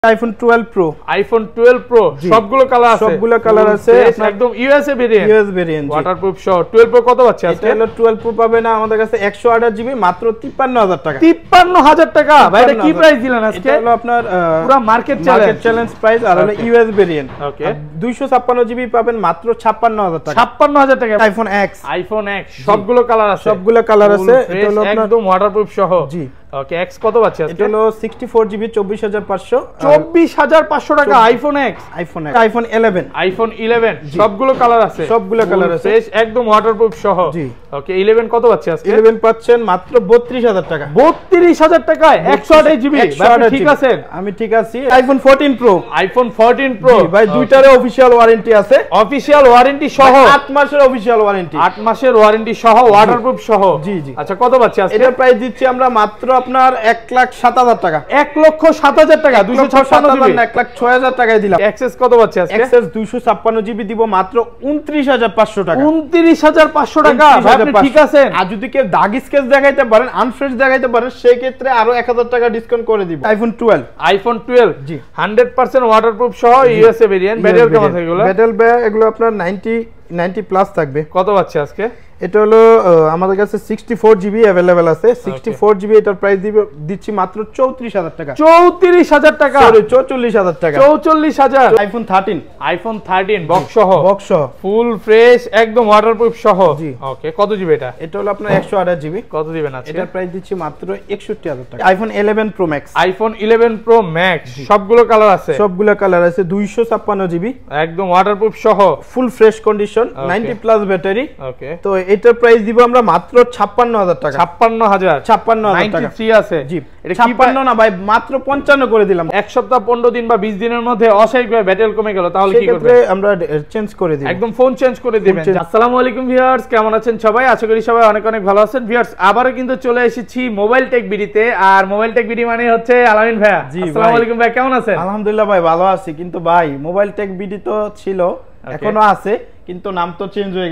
iPhone 12 Pro সবগুলো colour আছে একদম ইউএসএ ভেরিয়েন্ট ওয়াটারপ্রুফ সহ 12 Pro কত পাচ্ছে আজকে? এটা হলো 12 Pro পাবে না আমাদের কাছে 128 GB মাত্র 53000 টাকা। 53000 টাকা ভাই, এটা কি প্রাইস দিলেন আজকে? এটা হলো আপনার পুরো মার্কেট চ্যালেঞ্জ প্রাইস আর হলো ইউএস ভেরিয়েন্ট। ওকে 256 GB পাবেন মাত্র 56000 টাকা। 56000 টাকা। iPhone X সবগুলো কালার আছে এটা হলো আপনার একদম ওয়াটারপ্রুফ সহ। জি ওকে X কত পাচ্ছে আজকে? এটা হলো 64 GB 24500 টাকা iPhone 11 সবগুলো কালার আছে ফ্রেশ একদম ওয়াটারপ্রুফ সহ। জি ওকে 11 কত পাচ্ছে আজকে? 11 পাচ্ছেন মাত্র 32000 টাকা। 32000 টাকায় 128 GB ভাই, ঠিক আছেন? আমি ঠিক আছি। iPhone 14 Pro ভাই দুইটারে অফিশিয়াল ওয়ারেন্টি আছে, অফিশিয়াল ওয়ারেন্টি সহ 8 মাসের অফিশিয়াল ওয়ারেন্টি, 8 মাসের ওয়ারেন্টি সহ ওয়াটারপ্রুফ সহ। জি জি। আচ্ছা কত পাচ্ছে আজকে? এটার প্রাইস দিচ্ছি আমরা মাত্র আপনার 1,07,000 টাকা। 1,07,000 টাকা 256 GB 1,06,000 টাকায় দিলাম। এক্সেস কত পাচ্ছে আজকে? এক্সেস 256 GB দিব মাত্র 29500 টাকা। 29500 টাকা ভাই, আপনি ঠিক আছেন? আর যদি কেউ দাগ স্কেচ দেখাইতে পারেন, আনফ্রেশ দেখাইতে পারেন, সেই ক্ষেত্রে আরো 1000 টাকা ডিসকাউন্ট করে দিব। iPhone 12 জি 100% ওয়াটারপ্রুফ সহ ইউএসএ ভেরিয়েন্ট। ব্যাটারি কেমন থাকে এগুলো? ব্যাটারি এগুলো আপনার 90 প্লাস থাকবে। কত পাচ্ছে আজকে? এটা হলো আমাদের কাছে 64 GB अवेलेबल আছে। 64 GB এটার প্রাইস দিচ্ছি মাত্র 34000 টাকা। 34000 টাকা, সরি 44000 টাকা। 44000। iPhone 13 বক্স সহ ফুল ফ্রেশ একদম ওয়াটারপ্রুফ সহ। জি ওকে কত জিবি এটা? এটা হলো আপনার 128 GB। কত দিবেন আজকে? এটার প্রাইস দিচ্ছি মাত্র 61000 টাকা। iPhone 11 Pro Max সবগুলো কালার আছে 256 GB একদম ওয়াটারপ্রুফ সহ full fresh condition 90 plus battery. Okay তো এটার প্রাইস দিব আমরা মাত্র 56000 টাকা। 56000 টাকা 93 আছে। জি এটা 56 না ভাই, মাত্র 55 করে দিলাম। এক সপ্তাহ 15 দিন বা 20 দিনের মধ্যে অস্বাভাবিকভাবে ব্যাটারি কমে গেল, তাহলে কি করবে? আমরা চেঞ্জ করে দিব, একদম ফোন চেঞ্জ করে দিবেন। আসসালামু আলাইকুম ভিউয়ার্স, কেমন আছেন সবাই? আশা করি সবাই অনেক অনেক ভালো আছেন। ভিউয়ার্স আবারো কিন্তু চলে এসেছি মোবাইল টেক বিডিতে, আর মোবাইল টেক বিডি মানে হচ্ছে আলামিন ভাই। আসসালামু আলাইকুম ভাই, কেমন আছেন? আলহামদুলিল্লাহ ভাই ভালো আছি, কিন্তু ভাই মোবাইল টেক বিডি তো ছিল, এখনো আছে, কিন্তু নাম তো চেঞ্জ হয়ে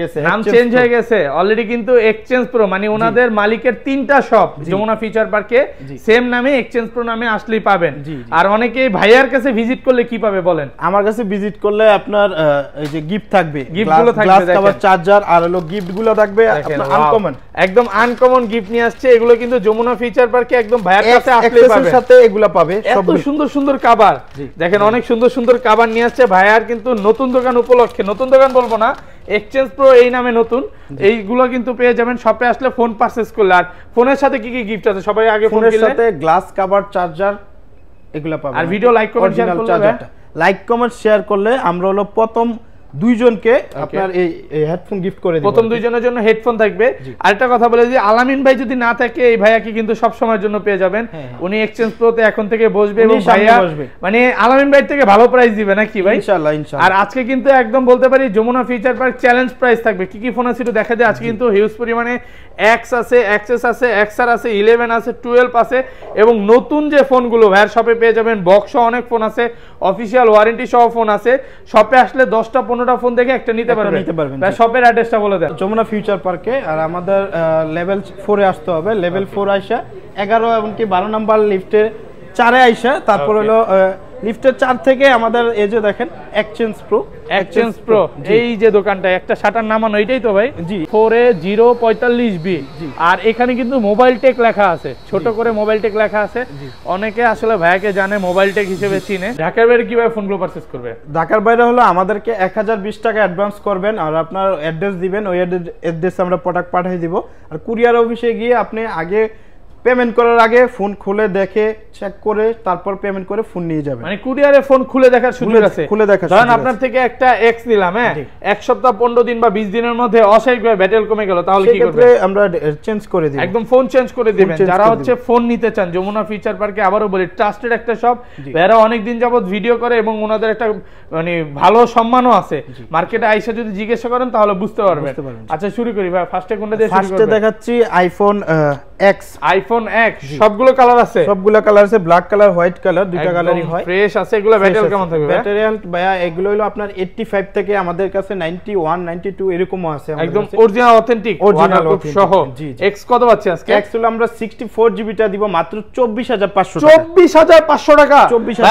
গেছে। অলরেডি কিন্তু এক্সচেঞ্জ প্রো মানে ওনাদের মালিকের 3টা শপ যমুনা ফিচার পার্কে সেম নামে এক্সচেঞ্জ প্রো নামে আসলেই পাবেন। আর অনেকেই ভাইয়ার কাছে ভিজিট করলে কি পাবে বলেন? আমার কাছে ভিজিট করলে আপনার এই যে গিফট থাকবে, গিফটগুলো থাকবে, গ্লাস কভার, চার্জার, আর হলো গিফটগুলো থাকবে আপনার আনকমন, একদম আনকমন গিফট নিয়ে আসছে। এগুলো কিন্তু যমুনা ফিচার পার্কে একদম ভাইয়ার কাছে আসলেই পাবেন, সাথে এগুলো পাবে। সব সুন্দর সুন্দর কভার দেখেন, অনেক সুন্দর সুন্দর কভার নিয়ে আসছে ভাইয়ার কিন্তু নতুন দোকান উপলক্ষে। নতুন দোকান বলবো না, এক্সচেঞ্জ প্রো এই নামে নতুন। এইগুলো কিন্তু পেয়ে যাবেন শপে আসলে ফোন পারচেজ করলে। আর ফোনের সাথে কি কি গিফট আছে? সবাই আগে ফোনের সাথে গ্লাস কভার, চার্জার এগুলো পাবেন। আর ভিডিও লাইক কমেন্ট শেয়ার করলে আমরা হলো প্রথম দুইজনকে আপনার এই হেডফোন গিফট করে দিব। প্রথম দুইজনের জন্য হেডফোন থাকবে। আরেকটা কথা বলে যে আলামিন ভাই যদি না থাকে, এই ভাইয়াকে কিন্তু সব সময়ের জন্য পেয়ে যাবেন। উনি এক্সচেঞ্জ প্রোতে এখন থেকে বসবে এবং ভাইয়া মানে আলামিন ভাই থেকে ভালো প্রাইস দিবে নাকি ভাই? ইনশাআল্লাহ। আর আজকে কিন্তু একদম বলতে পারি Jamuna Future Park challenge price থাকবে। কি কি ফোন আছে একটু দেখা যায়। আজকে কিন্তু হিউজ পরিমাণে এক্স আছে, এক্সএস আছে, এক্সআর আছে, 11 আছে, 12 আছে, এবং নতুন যে ফোনগুলো ভাইয়ার শপে পেয়ে যাবেন। বক্স সহ অনেক ফোন আছে, অফিশিয়াল ওয়ারেন্টি সহ ফোন আছে। শপে আসলে 10টা 15টা ফোন দেখে একটা নিতে পারবেন। ভাই শপের অ্যাড্রেসটা বলে দেন। যমুনা ফিউচার পার্কে, আর আমাদের লেভেল 4 এ আসতে হবে। লেভেল 4 আইসা 11 এবং 12 নাম্বার লিফটে 4 এ আইসা, তারপর হলো লিফটের 4 থেকে আমাদের এই যে দেখেন এক্সচেঞ্জ প্রো এই যে দোকানটা একটা শাটার নামানো, এটাই তো ভাই? জি 4A045B। আর এখানে কিন্তু মোবাইল টেক লেখা আছে, ছোট করে মোবাইল টেক লেখা আছে। অনেকে আসলে ভাইয়াকে জানে মোবাইল টেক হিসেবে চিনে। ঢাকার বাইরে কিভাবে ফোনগুলো পারচেজ করবে? ঢাকার বাইরে হলো আমাদেরকে 1020 টাকা অ্যাডভান্স করবেন, আর আপনার অ্যাড্রেস দিবেন, ওই অ্যাড্রেসে আমরা প্রোডাক্ট পাঠিয়ে দিব। আর কুরিয়ার অফিসে গিয়ে আপনি আগে পেমেন্ট করার আগে ফোন খুলে দেখে চেক করে তারপর পেমেন্ট করে ফোন নিয়ে যাবেন। মানে কুরিয়ারে ফোন খুলে দেখার সুযোগ আছে। ধরেন আপনার থেকে একটা এক্স নিলাম, এক সপ্তাহ 15 দিন বা 20 দিনের মধ্যে অস্বাভাবিকভাবে ব্যাটারি কমে গেল, তাহলে কি করবে? আমরা চেঞ্জ করে দিই, একদম ফোন চেঞ্জ করে দিবেন। যারা হচ্ছে ফোন নিতে চান, যমুনা ফিচার পার্কে আবারও বলি ট্রাস্টেড একটা শপ। এরা অনেক দিন যাবত ভিডিও করে এবং ওনাদের একটা মানে ভালো সম্মানও আছে। মার্কেটে আইসা যদি জিজ্ঞাসা করেন তাহলে বুঝতে পারবেন। আচ্ছা শুরু করি ভাই, ফার্স্টে কোনটা দিয়ে শুরু করব? ফার্স্টে দেখাচ্ছি iPhone আইফোন X সবগুলো কালার আছে? সবগুলো কালার আছে, ব্ল্যাক কালার, হোয়াইট কালার, দুইটা কালারই হয়। ফ্রেশ আছে। এগুলো ব্যাটারি কেমন থাকবে? ব্যাটারি ভাইয়া এগুলো হলো আপনার 85 থেকে আমাদের কাছে 91 92 এরকমও আছে আমাদের একদম কাছে। অরিজিনাল অথেন্টিক ওয়াটারপ্রুফ সহ। X কত পাচ্ছি আজকে? X হলো আমরা 64 জিবি টা দিব মাত্র 24500 টাকা। 24500 টাকা।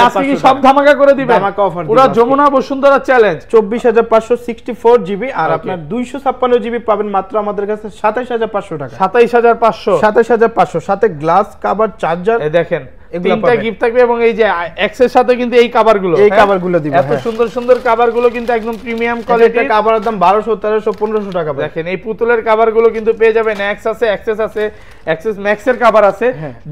আজকে কি সব ধামাকা করে দিবেন? ধামাকা অফার পুরো যমুনা বসুন্ধরা চ্যালেঞ্জ। 24500 64 জিবি আর আপনার 256 জিবি পাবেন মাত্র আমাদের কাছে 27500 টাকা। 27500 27500 সাথে গ্লাস কভার চার্জার এই দেখেন তিনটা গিফট থাকবে এবং এই যে X এর সাথে কিন্তু এই কভারগুলো দিব। এত সুন্দর সুন্দর কভারগুলো কিন্তু একদম প্রিমিয়াম কোয়ালিটির। কভারের দাম 1200 1300 1500 টাকা। দেখেন এই পুতুলের কভারগুলো কিন্তু পেয়ে যাবেন। X আছে, Access আছে, Access Max এর কভার আছে।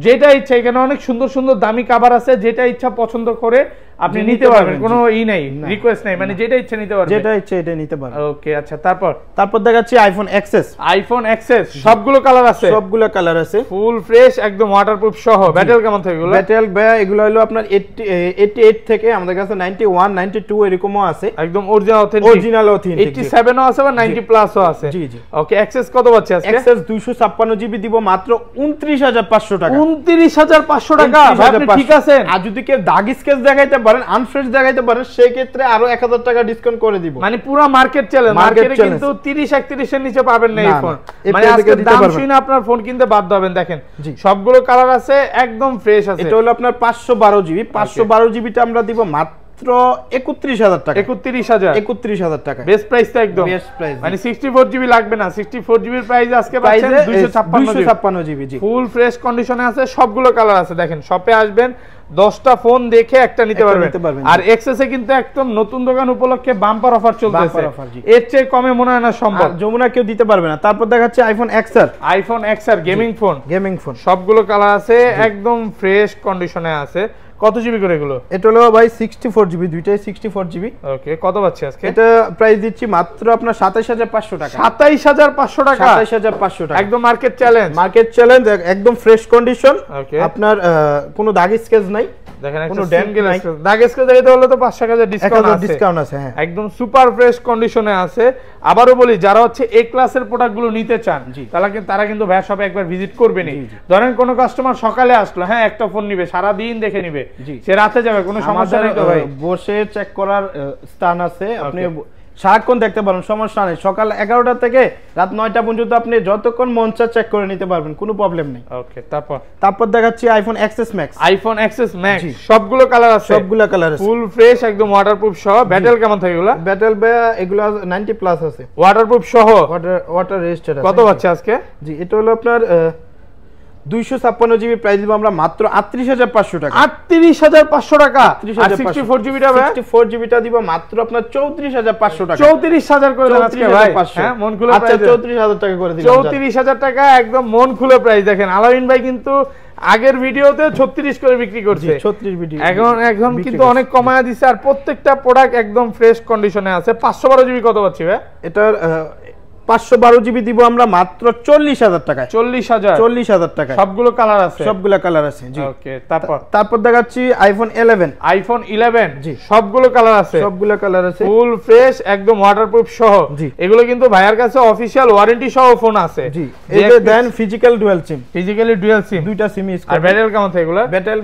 যেটা ইচ্ছা এখানে অনেক সুন্দর সুন্দর দামি কভার আছে, যেটা ইচ্ছা পছন্দ করে আপনি নিতে পারবেন। কোনো নাই রিকোয়েস্ট নাই, মানে যেটা ইচ্ছা নিতে পারবেন, যেটা ইচ্ছা এটা নিতে পারবেন। ওকে আচ্ছা তারপর দেখাচ্ছি আইফোন এক্সএস। আইফোন এক্সএস সবগুলো কালার আছে? সবগুলো কালার আছে, ফুল ফ্রেশ একদম ওয়াটারপ্রুফ সহ। ব্যাটারি কেমন থাকবে এগুলো? ব্যাটারি ভাই এগুলো হলো আপনার 88 থেকে আমাদের কাছে 91 92 এরকমও আছে। একদম অরিজিনাল অথেন্টিক 87 ও আছে বা 90 প্লাসও আছে। জি জি। ওকে এক্সএস কত পাচ্ছে আজকে? এক্সএস 256 জিবি দিব মাত্র 29500 টাকা। 29500 টাকা আপনি ঠিক আছেন। আর যদি কেউ দাগ স্কেচ দেখাইতে পারেন, আনফ্রেশ দেখাইতে পারেন, সেই ক্ষেত্রে আরো 1000 টাকা ডিসকাউন্ট করে দিব। মানে পুরো মার্কেট চ্যালেঞ্জ। মার্কেটে কিন্তু 30 31 এর নিচে পাবেন না এই ফোন। মানে আজকে দাম শুনে আপনার ফোন কিনতে বাধ্য হবেন। দেখেন সবগুলো কালার আছে, একদম ফ্রেশ আছে। এটা হলো আপনার 512 জিবি। 512 জিবিটা আমরা দিব মাত্র 31000 টাকা। 31000 টাকা বেস্ট প্রাইস তো একদম বেস্ট প্রাইস। মানে 64 জিবি লাগবে না। 64 জিবির প্রাইস আজকে পাচ্ছেন 256 জিবি। জি ফুল ফ্রেশ কন্ডিশনে আছে, সবগুলো কালার আছে। দেখেন শপে আসবেন, 10টা ফোন দেখে একটা নিতে পারবেন। আর এক্সেস এ কিন্তু একদম নতুন দোকান উপলক্ষে বাম্পার অফার চলতেছে। এর চেয়ে কমে মনে হয় না সম্ভব। যমুনা কেউ দিতে পারবে না। তারপর দেখাচ্ছে iPhone XR. IPhone XR gaming phone. সবগুলো কালার আছে, একদম ফ্রেশ কন্ডিশনে আছে। কত জিবি করে এগুলো? এটা হলো ভাই 64 জিবি, দুইটাই 64 জিবি। ওকে কত পাচ্ছি আজকে? এটা প্রাইস দিচ্ছি মাত্র আপনার 27500 টাকা। 27500 টাকা। 27500 টাকা একদম মার্কেট চ্যালেঞ্জ, একদম ফ্রেশ কন্ডিশন। আপনার কোনো দাগ স্কেচ নাই, দেখেন কোনো ড্যামেজ নাই। দাগ স্কেচ দেখাইতে হলে তো 5 টাকা ডিসকাউন্ট আছে। হ্যাঁ একদম সুপার ফ্রেশ কন্ডিশনে আছে। আবারো বলি যারা হচ্ছে এ ক্লাসের প্রোডাক্টগুলো নিতে চান তারা কিন্তু ভাই শপে একবার ভিজিট করবেনই। ধরেন কোন কাস্টমার সকালে আসলো, হ্যাঁ একটা ফোন নিবে, সারা দিন দেখে নিবে, সে রাতে যাবে, কোনো সমস্যা নেই তো ভাই। বসে চেক করার স্থান আছে, আপনি সারাক্ষণ দেখতে পারেন, সমস্যা নেই। সকাল 11টা থেকে রাত 9টা পর্যন্ত আপনি যতক্ষণ মন চায় চেক করে নিতে পারবেন, কোনো প্রবলেম নেই। ওকে তারপর দেখাচ্ছি iPhone XS max. IPhone XS max সবগুলো কালার আছে, ফুল ফ্রেশ একদম ওয়াটারপ্রুফ সহ। ব্যাটারি কেমন থাকে এগুলো? ব্যাটারি এগুলো 90 প্লাস আছে, ওয়াটারপ্রুফ সহ, ওয়াটার রেজিস্টার্ড আছে। কত পাচ্ছে আজকে? জি এটা হলো আপনার 256 জিবি, প্রাইস দিব আমরা মাত্র 38500 টাকা। 38500 টাকা। আর 64 জিবিটা ভাই? 64 জিবিটা দিব মাত্র আপনার 34500 টাকা। 34000 করে দেন আজকে ভাই। হ্যাঁ মন খুলে প্রাইস। আচ্ছা 34000 টাকা করে দিলাম। 34000 টাকা একদম মন খুলে প্রাইস। দেখেন আলামিন ভাই কিন্তু আগের ভিডিওতে 36 করে বিক্রি করছে। 36 ভিডিও এখন কিন্তু অনেক কমায়া দিছে। আর প্রত্যেকটা প্রোডাক্ট একদম ফ্রেশ কন্ডিশনে আছে। 512 জিবি কত পাচ্ছি ভাই? এটার 512 জিবি দিব আমরা মাত্র 40000 টাকায়। 40000 টাকা। সবগুলো কালার আছে। জি ওকে তারপর দেখাচ্ছি আইফোন 11। জি সবগুলো কালার আছে, ফুল ফ্রেশ একদম ওয়াটারপ্রুফ সহ। এগুলো কিন্তু ভাইয়ার কাছে অফিশিয়াল ওয়ারেন্টি সহ ফোন আছে। জি এই যে দেন ফিজিক্যালি ডুয়াল সিম, দুইটা সিম ইউজ করে। আর ব্যাটারি কেমন থাকে এগুলো? ব্যাটারি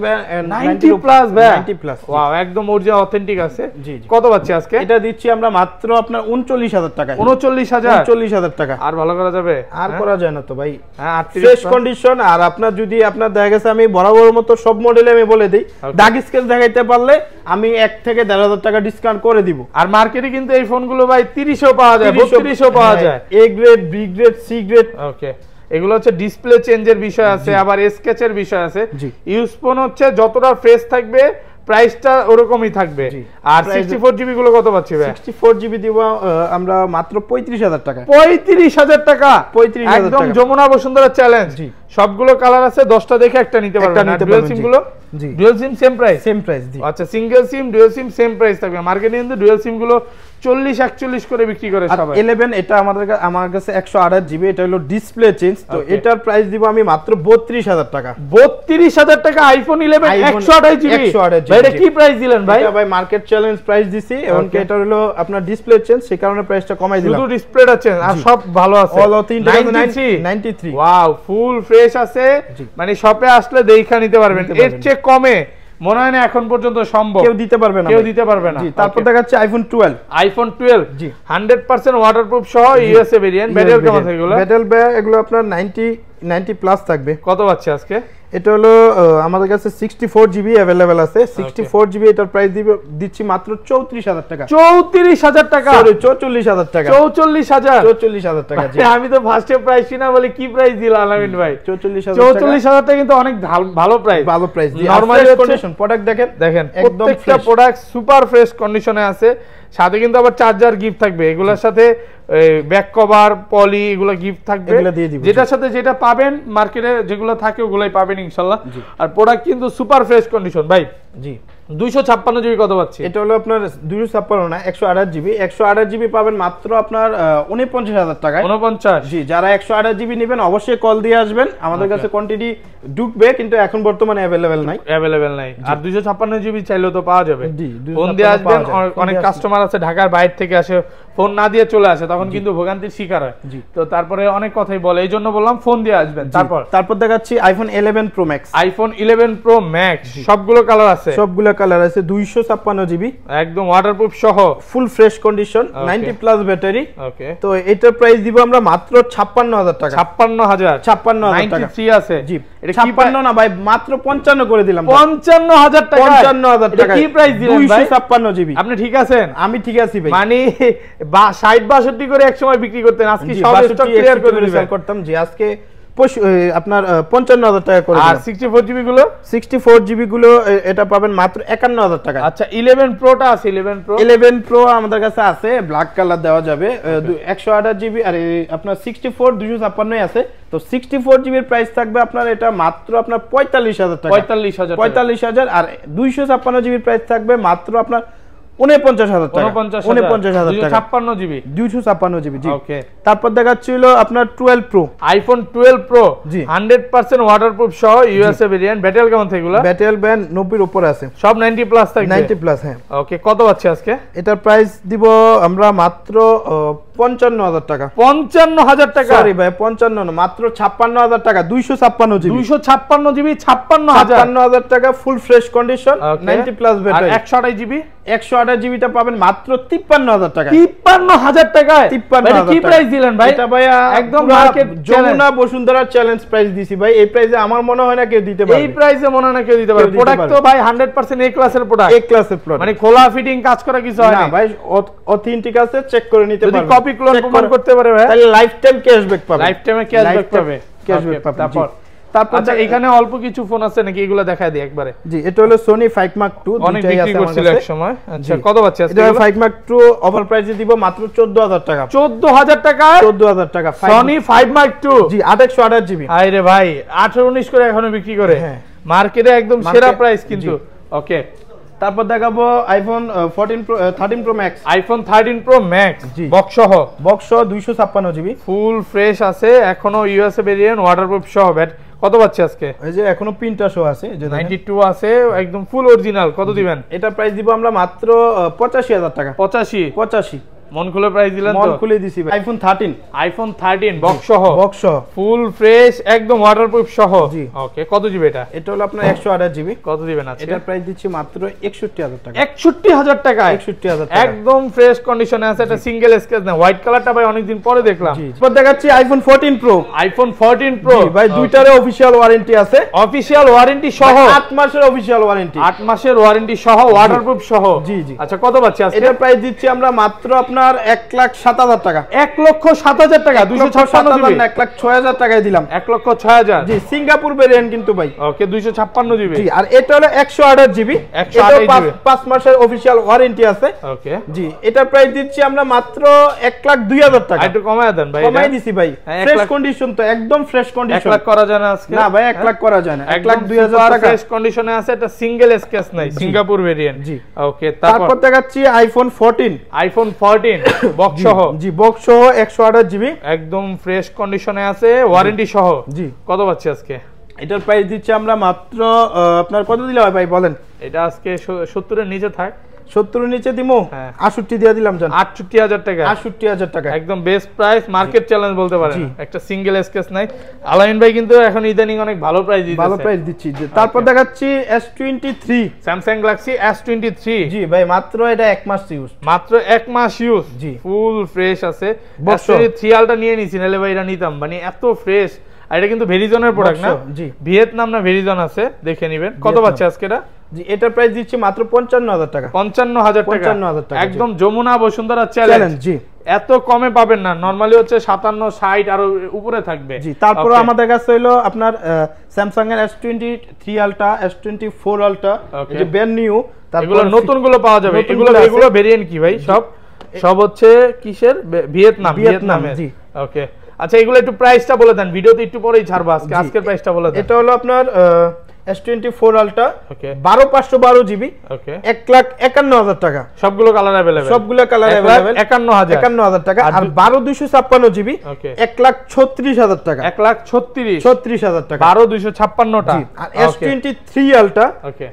90 প্লাস ভাই, 90 প্লাস। ওয়াও একদম অরিজিনাল অথেন্টিক আছে। জি কত পাচ্ছি আজকে? এটা দিচ্ছি আমরা মাত্র আপনার 39000 টাকা। 39000 টাকা। আর ভালো করা যাবে? আর করা যায় না তো ভাই। হ্যাঁ ফ্রেশ কন্ডিশন। আর আপনার যদি আপনার দেখা গেছে, আমি বরাবর মতো সব মডেলে আমি বলে দেই, দাগ স্কেচ দেখাইতে পারলে আমি 1 থেকে 1500 টাকা ডিসকাউন্ট করে দিব। আর মার্কেটে কিন্তু এই ফোনগুলো ভাই 30ও পাওয়া যায়, 32ও পাওয়া যায়। A grade, B grade, C grade. Okay এগুলো হচ্ছে ডিসপ্লে চেঞ্জের বিষয় আছে, আবার স্কেচের বিষয় আছে। ইউজ ফোন হচ্ছে যতটা ফ্রেশ থাকবে প্রাইসটা ওরকমই থাকবে। আর 64 জিবি গুলো কত পাচ্ছি ভাই? 64 জিবি দিব আমরা মাত্র 35000 টাকা। 35000 টাকা। 35000 একদম যমুনা বসুন্ধরা চ্যালেঞ্জ। সবগুলো কালার আছে, 10টা দেখে একটা নিতে পারবেন। আর ডুয়াল সিম গুলো? জি ডুয়াল সিম সেম প্রাইস। আচ্ছা সিঙ্গেল সিম, ডুয়াল সিম সেম প্রাইস থাকবে। মার্কেটে কিন্তু ডুয়াল সিম গুলো 40-41 করে বিক্রি করে সবাই। 11 এটা আমার কাছে 128 জিবি, এটা হলো ডিসপ্লে চেঞ্জ। তো এটার প্রাইস দিব আমি মাত্র 32000 টাকা। 32000 টাকা আইফোন 11 128 জিবি। ভাই এটা কি প্রাইস দিলেন ভাই? এটা ভাই মার্কেট চ্যালেঞ্জ প্রাইস দিছি, এবং এটা হলো আপনার ডিসপ্লে চেঞ্জ, সেই কারণে প্রাইসটা কমাই দিলাম। শুধু ডিসপ্লেটা চেঞ্জ, আর সব ভালো আছে। All 93। Wow full fresh fresh আছে, মানে শপে আসলে দেখা নিতে পারবেন। এর চেয়ে কমে মনে হয় না এখন পর্যন্ত সম্ভব, কেউ দিতে পারবে না, কেউ দিতে পারবে না। জি, তারপর দেখাচ্ছি আইফোন 12। আইফোন 12 জি 100% ওয়াটারপ্রুফ সহ ইউএসএ ভেরিয়েন্ট। ব্যাটারি কেমন থাকবে এগুলো? ব্যাটারি এগুলো আপনার 90 প্লাস থাকবে। কত পাচ্ছে আজকে? এটা হলো আমাদের কাছে 64 জিবি अवेलेबल আছে। 64 জিবি এটার প্রাইস দিচ্ছি মাত্র 34000 টাকা। 34000 টাকা, সরি 44000 টাকা। 44000 টাকা। জি আমি তো ফার্স্টে প্রাইস না বলে কি প্রাইস দিল আলামিন ভাই? 44000 টাকা কিন্তু অনেক ভালো প্রাইস, ভালো প্রাইস। নরমালি কন্ডিশন প্রোডাক্ট দেখেন একদম প্রত্যেকটা প্রোডাক্ট সুপার ফ্রেশ কন্ডিশনে আছে। সাথে কিন্তু আবার চার্জার গিফট থাকবে, এগুলোর সাথে ব্যাক কভার পলি এগুলো গিফট থাকবে, যেটার সাথে যেটা পাবেন মার্কেটে যেগুলো থাকে ওগুলাই পাবেন ইনশাআল্লাহ। আর প্রোডাক্ট কিন্তু সুপার ফ্রেশ কন্ডিশন ভাই। জি 256 জিবি কত পাচ্ছি? এটা হলো আপনার 256 না 128 জিবি। 128 জিবি পাবেন মাত্র আপনার 49000 টাকায়। 49। জি যারা 128 জিবি নেবেন অবশ্যই কল দিয়ে আসবেন, আমাদের কাছে কোয়ান্টিটি ঢুকবে কিন্তু এখন বর্তমানে अवेलेबल নাই। আর 256 জিবি চাইলেও তো পাওয়া যাবে। জি ফোন দিয়ে আসবেন। অনেক কাস্টমার আছে ঢাকার বাইরে থেকে আসে, ফোন না দিয়ে চলে আসে, তখন কিন্তু ভোগান্তির শিকার হয়। তো তারপরে অনেক কথাই বলে, এইজন্য বললাম ফোন দিয়ে আসবেন। তারপর দেখাচ্ছি iPhone 11 Pro Max. IPhone 11 Pro Max সবগুলো কালার আছে, সবগুলো কালার আছে। 256 জিবি একদম ওয়াটারপ্রুফ সহ, full fresh condition, 90 plus battery. Okay তো এটার প্রাইস দিব আমরা মাত্র 56000 টাকা। 56000 টাকা। 93 আছে। জি এটা 56 না ভাই, মাত্র 55 করে দিলাম। 55000 টাকা। 55000 টাকা কি প্রাইস দিলেন ভাই? 256 জিবি। আপনি ঠিক আছেন? আমি ঠিক আছি ভাই। মানে 60-62 করে এক সময় বিক্রি করতেন, আজকে সব স্টক ক্লিয়ার করে দিবেন। করতাম যে আজকে আপনার 55000 টাকা করে। আর 64 জিবি গুলো? 64 জিবি গুলো এটা পাবেন মাত্র 51000 টাকা। আচ্ছা 11 প্রোটা আছে? 11 প্রো আমাদের কাছে আছে, ব্ল্যাক কালার দেওয়া যাবে। 128 জিবি আর আপনার 64 256 আছে। তো 64 জিবির প্রাইস থাকবে আপনার এটা মাত্র আপনার 45000 টাকা। 45000 আর 256 জিবির প্রাইস থাকবে মাত্র আপনার 49000 টাকা। 49000 টাকা 256 জিবি। 256 জিবি। জি ওকে। তারপর দেখাচ্ছিল আপনার 12 প্রো। আইফোন 12 প্রো 100% ওয়াটারপ্রুফ সহ ইউএসএ ভেরিয়েন্ট। ব্যাটারি কেমন থাকে এগুলো? ব্যাটারি ব্যান্ড 90 এর উপরে আছে, সব 90 প্লাস থাকবে। 90 প্লাস হ্যাঁ। ওকে কত পাচ্ছি আজকে? এটার প্রাইস দিব আমরা মাত্র 55000 টাকা। 55000 টাকা? সরি ভাই 55 না, মাত্র 56000 টাকা। 256 জিবি। 256 জিবি 56000 টাকা, full fresh condition, 90 plus battery. আর 128 জিবি? 128 জিবিটা পাবেন মাত্র 53000 টাকা। 53000 টাকায়? 53000 কি প্রাইস দিলেন ভাই? এটা ভাই একদম market Jamuna Bashundhara challenge price দিছি ভাই। এই প্রাইসে আমার মনে হয় না কেউ দিতে পারবে। এই প্রাইসে মনে হয় না কেউ দিতে পারবে। প্রোডাক্ট তো ভাই 100% এ ক্লাসের প্রোডাক্ট। এ ক্লাসের প্রোডাক্ট, মানে খোলা ফিটিং কাজ করা কিছু হয় না ভাই, অথেন্টিক আছে, চেক করে নিতে পারবেন। যদি কপি ক্লোন প্রমাণ করতে পারে ভাই তাহলে লাইফ টাইম ক্যাশব্যাক পাবে। লাইফ টাইমে ক্যাশব্যাক পাবে। তারপর আচ্ছা এখানে অল্প কিছু ফোন আছে নাকি, এগুলো দেখায় দিই একবারে। জি এটা হলো Sony 5 Mark II, অনেক বিক্রি করছিল এক সময়। আচ্ছা কত পাচ্ছি আজকে? এটা 5 Mark II ওভার প্রাইসে দিব মাত্র 14000 টাকা। 14000 টাকা? 14000 টাকা। Sony 5 Mark II জি 128 জিবি। আরে ভাই 18-19 করে এখনো বিক্রি করে, মার্কেটে একদম সেরা প্রাইস কিন্তু। ওকে তারপর দেখাবো iPhone 13 pro Max. IPhone 13 pro max box সহ 256 জিবি, ফুল ফ্রেশ আছে, এখনো ইউএসএ ভেরিয়েন্ট, ওয়াটারপ্রুফ সহ। কত পাচ্ছে আজকে? এই যে এখনো প্রিন্টার শো আছে, যে 92 আছে, একদম ফুল অরিজিনাল। কত দিবেন? এটা প্রাইস দিব আমরা মাত্র 85000 টাকা। 85 মন খুলে প্রাইস দিলেন তো? মন খুলে দিছি ভাই। আইফোন 13 বক্স সহ ফুল ফ্রেশ একদম ওয়াটারপ্রুফ সহ। জি ওকে কত জিবি এটা? এটা হলো আপনার 128 জিবি। কত দিবেন আজকে? এটার প্রাইস দিচ্ছি মাত্র 61000 টাকা। 61000 টাকা? 61000 টাকা একদম ফ্রেশ কন্ডিশনে আছে। এটা সিঙ্গেল স্ক্র্যাচ না, হোয়াইট কালারটা ভাই অনেকদিন পরে দেখলাম। এবার দেখাচ্ছি আইফোন 14 প্রো। আইফোন 14 প্রো ভাই দুইটারে অফিশিয়াল ওয়ারেন্টি আছে। অফিশিয়াল ওয়ারেন্টি সহ 8 মাসের অফিশিয়াল ওয়ারেন্টি। 8 মাসের ওয়ারেন্টি সহ, ওয়াটারপ্রুফ সহ। জি জি। আচ্ছা কত পাচ্ছি আজকে? এটার প্রাইস দিচ্ছি আমরা মাত্র আপনার 1,07,000 টাকা। 1,07,000 টাকা? 256 জিবি না 1,06,000 টাকায় দিলাম। 1,06,000 জি সিঙ্গাপুর ভেরিয়েন্ট কিন্তু ভাই। ওকে 256 জিবি। জি আর এটা হলো 128 জিবি। 5 মাসের অফিশিয়াল ওয়ারেন্টি আছে। ওকে জি এটার প্রাইস দিচ্ছি আমরা মাত্র 1,02,000 টাকা। একটু কমায় দেন ভাই। কমাই দিছি ভাই, ফ্রেশ কন্ডিশন তো, একদম ফ্রেশ কন্ডিশন। 1 লাখ করা যায় না আজকে? না ভাই 1 লাখ করা যায় না। 1,02,000 টাকা ফ্রেশ কন্ডিশনে আছে। এটা সিঙ্গেল স্ক্র্যাচ নাই, সিঙ্গাপুর ভেরিয়েন্ট। জি ওকে তারপর দেখাচ্ছি আইফোন 14। আইফোন 14 বক্স সহ। জি বক্স সহ 128 জিবি, একদম ফ্রেশ কন্ডিশনে আছে, ওয়ারেন্টি সহ। জি কত পাচ্ছি আজকে? এটার প্রাইস দিচ্ছি আমরা মাত্র আপনার কত দিলে হয় ভাই বলেন? এটা আজকে 70 এর নিচে থাক। 70 নিচে দিমু 68 দিয়ে দিলাম জান 68000 টাকা 68000 টাকা একদম বেস্ট প্রাইস মার্কেট চ্যালেঞ্জ বলতে পারেন একটা সিঙ্গেল স্কেচ নাই আলামিন ভাই কিন্তু এখন ইদানিং অনেক ভালো প্রাইস দিতেছে ভালো প্রাইস দিচ্ছি তারপর দেখাচ্ছি S23 Samsung Galaxy S23 জি ভাই মাত্র এটা 1 মাস ইউজ মাত্র 1 মাস ইউজ জি ফুল ফ্রেশ আছে S23 আলটা নিয়ে নিছি নালে ভাই এটা নিতাম মানে এত ফ্রেশ আর এটা কিন্তু ভেরিজনের প্রোডাক্ট না জি ভিয়েতনাম না ভেরিজন আছে দেখে নেবেন কত পাচ্ছে আজকে এটা জি এটার প্রাইস দিচ্ছি মাত্র 55000 টাকা 55000 টাকা একদম যমুনা বসুন্ধরা চ্যালেঞ্জ জি এত কমে পাবেন না নরমালি হচ্ছে 57 60 আর উপরে থাকবে জি তারপর আমাদের কাছে হলো আপনার Samsung এর S23 Ultra S24 Ultra এই যে ব্র্যান্ড নিউ এগুলো নতুন গুলো পাওয়া যাবে এগুলো ভেরিয়েন্ট কি ভাই সব হচ্ছে কিসের ভিয়েতনামের জি ওকে আচ্ছা এগুলো একটু প্রাইসটা বলে দেন ভিডিওতে একটু পরেই ছাড়বো আজকের প্রাইসটা বলে দেন এটা হলো আপনার S24 Ultra 12512 GB ওকে 1,51,000 টাকা সবগুলো কালার अवेलेबल 51000 টাকা আর 12256 GB ওকে 1,36,000 টাকা 1,36,000 টাকা 12256 টা আর S23 Ultra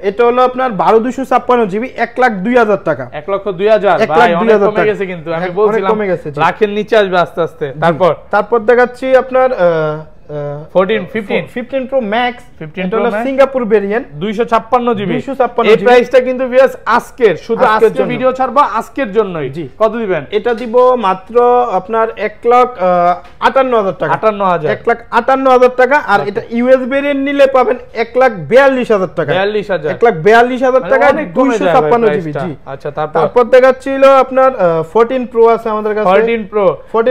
এটা হলো আপনার 12256 GB 1,02,000 টাকা 1,02,000 ভাই অনেক কমে গেছে কিন্তু আমি বলছিলাম লাখের নিচে আসবে আস্তে আস্তে তারপর দেখাচ্ছি আপনার 15 Pro Max এটা হলো সিঙ্গাপুর ভেরিয়েন্ট 256 GB এই প্রাইসটা কিন্তু ভিউয়ার্স আজকের শুধু আজকে ভিডিও ছাড়বা আজকের জন্যই কত দিবেন এটা দিব মাত্র আপনার 1,58,000 টাকা 1,58,000 টাকা আর এটা ইউএস ভেরিয়েন্ট নিলে পাবেন 1,42,000 টাকা 1,42,000 টাকা 256 GB জি আচ্ছা তারপর দেখাচ্ছিল আপনার 14 Pro আছে আমাদের কাছে 14 Pro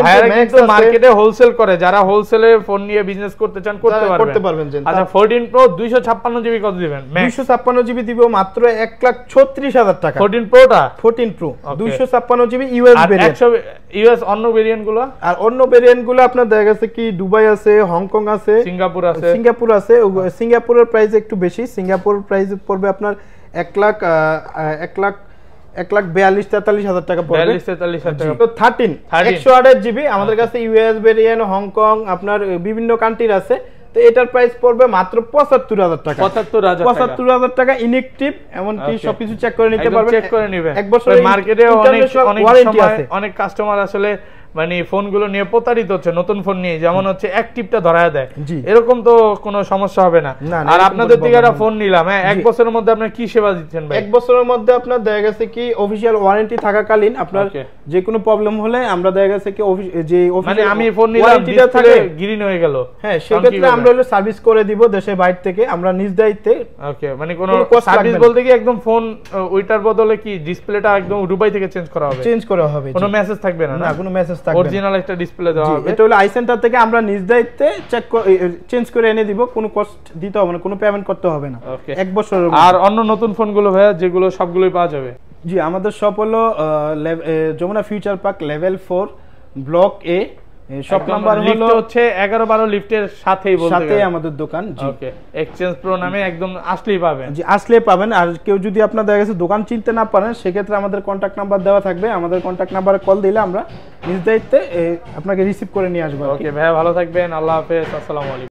Max মার্কেটে হোলসেল করে যারা হোলসেলে ফোন নিয়ে বিজনেস করতে চান করতে পারবেন আচ্ছা 14 Pro 256 GB কত দিবেন 256 GB দিব মাত্র 1,36,000 টাকা 14 Pro টা 14 Pro 256 GB ইউএস ভেরিয়েন্ট আর 100 ইউএস অন্য ভেরিয়েন্ট গুলো আর অন্য ভেরিয়েন্ট গুলো আপনার দেখা গেছে কি দুবাই আছে হংকং আছে সিঙ্গাপুর আছে সিঙ্গাপুরের প্রাইস একটু বেশি সিঙ্গাপুর প্রাইস পড়বে আপনার 1,42,000-43,000 টাকা পড়বে 42-43,000 টাকা তো 128 GB আমাদের কাছে ইউএস ভেরিয়েন্ট হংকং আপনার বিভিন্ন কান্ট্রির আছে তো এটার প্রাইস পড়বে মাত্র 75,000 টাকা 75,000 টাকা ইনঅ্যাকটিভ এমন কি সবকিছু চেক করে নিতে পারবেন চেক করে নেবেন এক বছরের মার্কেটে অনেক ওয়ারেন্টি আছে অনেক কাস্টমার আসলে মানে ফোনগুলো নিয়ে প্রতারিত হচ্ছে নতুন ফোন নিয়ে যেমন হচ্ছে অ্যাক্টিভটা ধরায় দেয় এরকম তো কোনো সমস্যা হবে না আর আপনাদের থেকে একটা ফোন নিলাম এক বছরের মধ্যে আপনি কি সেবা দিচ্ছেন ভাই এক বছরের মধ্যে আপনার দেখা গেছে কি অফিশিয়াল ওয়ারেন্টি থাকাকালীন আপনার যে কোনো প্রবলেম হলে আমরা দেখা গেছে কি যে মানে আমি ফোন নিলাম ডিসপ্লে গ্রিন হয়ে গেল হ্যাঁ সেক্ষেত্রে আমরা হলো সার্ভিস করে দিব দেশের বাইরে থেকে আমরা নিজ দায়িত্বে ওকে মানে কোনো সার্ভিস বলতে কি একদম ফোন ওইটার বদলে কি ডিসপ্লেটা একদম দুবাই থেকে চেঞ্জ করা হবে কোনো মেসেজ থাকবে না না কোনো মেসেজ অরিজিনাল একটা ডিসপ্লে দেওয়া হবে এটা হলো আই সেন্টার থেকে আমরা নিজ দায়িত্বে চেঞ্জ করে এনে দিব কোনো কস্ট দিতে হবে না কোনো পেমেন্ট করতে হবে না এক বছর আর অন্য নতুন ফোনগুলো ভাইয়া যেগুলো সবগুলোই পাওয়া যাবে জি আমাদের শপ হলো Jamuna Future Park level 4 block এ শপ নাম্বার হলো হচ্ছে 11-12 লিফটের সাথেই আমাদের দোকান জি ওকে এক্সচেঞ্জ প্রো নামে একদম আসলেই পাবেন জি আসলেই পাবেন আর কেউ যদি আপনার দেখা গেছে দোকান চিনতে না পারেন সেক্ষেত্রে আমাদের কন্টাক্ট নাম্বার দেওয়া থাকবে আমাদের কন্টাক্ট নাম্বারে কল দিলে আমরা নিজ দায়িত্বে আপনাকে রিসিভ করে নিয়ে আসবো ওকে ভাই ভালো থাকবেন আল্লাহ হাফেজ আসসালামু আলাইকুম